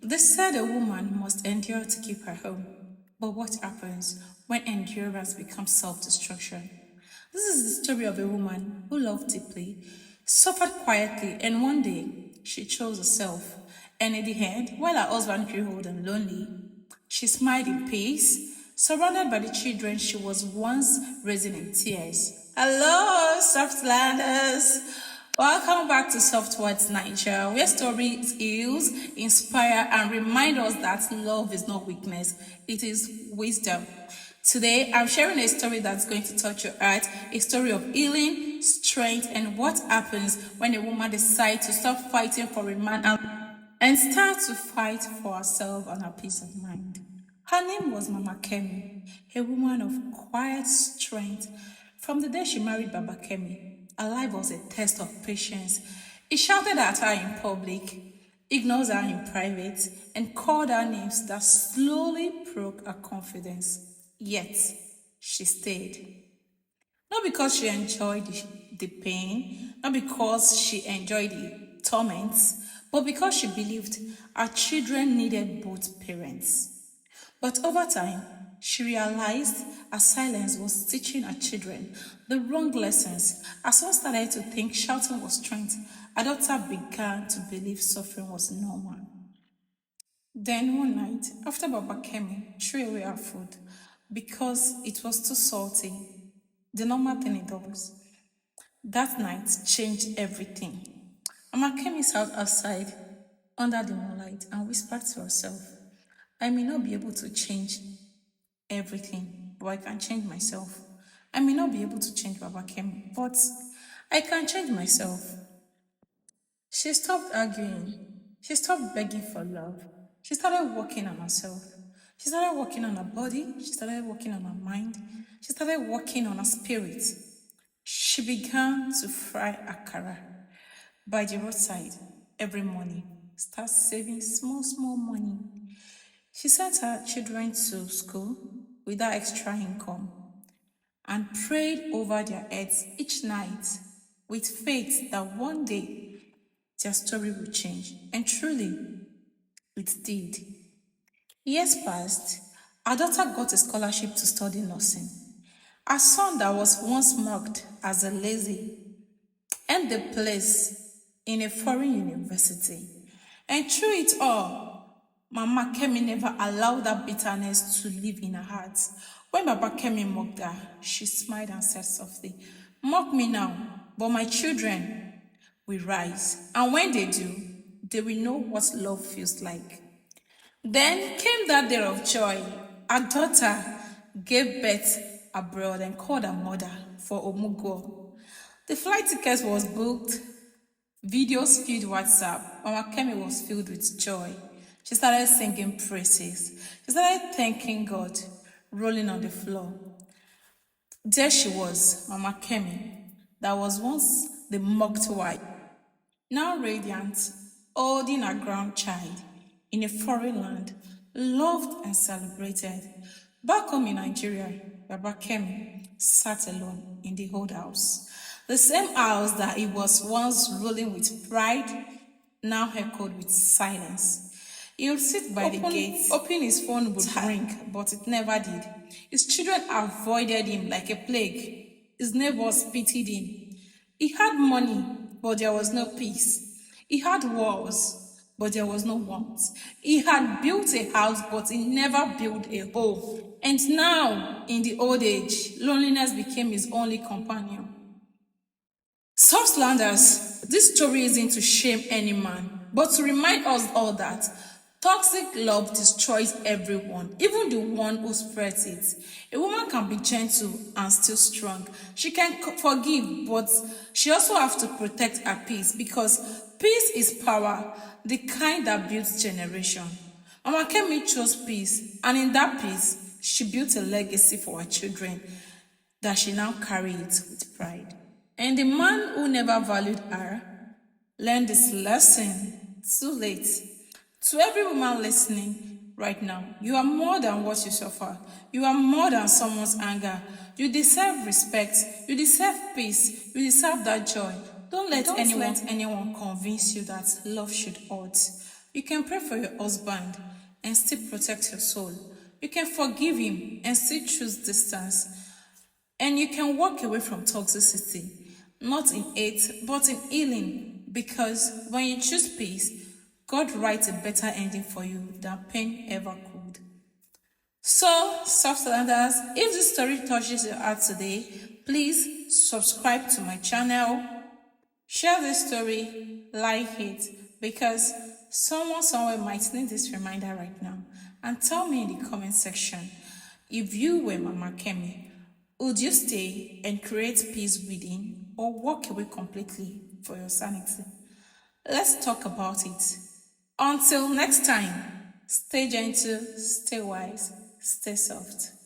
They said a woman must endure to keep her home. But what happens when endurance becomes self destruction? This is the story of a woman who loved deeply, suffered quietly, and one day she chose herself. And in the end, while her husband grew old and lonely, she smiled in peace, surrounded by the children she was once raising in tears. Hello, Softlanders! Welcome back to Soft Words Nigeria, where stories heals, inspire, and remind us that love is not weakness, it is wisdom. Today, I'm sharing a story that's going to touch your heart, a story of healing, strength, and what happens when a woman decides to stop fighting for a man and start to fight for herself and her peace of mind. Her name was Mama Kemi, a woman of quiet strength. From the day she married Baba Kemi, her life was a test of patience. He shouted at her in public, ignored her in private, and called her names that slowly broke her confidence. Yet, she stayed. Not because she enjoyed the pain, not because she enjoyed the torments, but because she believed her children needed both parents. But over time, she realized her silence was teaching her children the wrong lessons. As one started to think shouting was strength, her daughter began to believe suffering was normal. Then one night, after Baba Kemi threw away her food because it was too salty, the normal thing it does, that night changed everything. Mama Kemi sat outside under the moonlight and whispered to herself, I may not be able to change everything, but I can change myself. I may not be able to change Baba Kemi, but I can change myself. She stopped arguing. She stopped begging for love. She started working on herself. She started working on her body. She started working on her mind. She started working on her spirit. She began to fry akara by the roadside every morning. Start saving small, small money. She sent her children to school without extra income and prayed over their heads each night with faith that one day their story would change. And truly, it did. Years passed. Our daughter got a scholarship to study nursing. Our son, that was once marked as a lazy, earned a place in a foreign university. And through it all, Mama Kemi never allowed that bitterness to live in her heart. When Baba Kemi mocked her, she smiled and said softly, Mock me now, but my children will rise. And when they do, they will know what love feels like. Then came that day of joy. Our daughter gave birth abroad and called her mother for Omugo. The flight ticket was booked, videos filled WhatsApp. Mama Kemi was filled with joy. She started singing praises. She started thanking God, rolling on the floor. There she was, Mama Kemi, that was once the mocked wife, now radiant, holding her grandchild in a foreign land, loved and celebrated. Back home in Nigeria, Baba Kemi sat alone in the old house. The same house that he was once ruling with pride, now echoed with silence. He would sit by the gate, hoping his phone would ring, but it never did. His children avoided him like a plague. His neighbors pitied him. He had money, but there was no peace. He had walls, but there was no warmth. He had built a house, but he never built a home. And now, in the old age, loneliness became his only companion. Softlanders, this story isn't to shame any man, but to remind us all that toxic love destroys everyone, even the one who spreads it. A woman can be gentle and still strong. She can forgive, but she also has to protect her peace because peace is power, the kind that builds generation. Mama Kemi chose peace, and in that peace, she built a legacy for her children that she now carries with pride. And the man who never valued her learned this lesson too late. To every woman listening right now, you are more than what you suffer. You are more than someone's anger. You deserve respect. You deserve peace. You deserve that joy. Don't let anyone convince you that love should hurt. You can pray for your husband and still protect your soul. You can forgive him and still choose distance. And you can walk away from toxicity, not in hate, but in healing. Because when you choose peace, God writes a better ending for you than pain ever could. So, soft landers, if this story touches your heart today, please subscribe to my channel, share this story, like it, because someone somewhere might need this reminder right now. And tell me in the comment section, if you were Mama Kemi, would you stay and create peace within or walk away completely for your sanity? Let's talk about it. Until next time, stay gentle, stay wise, stay soft.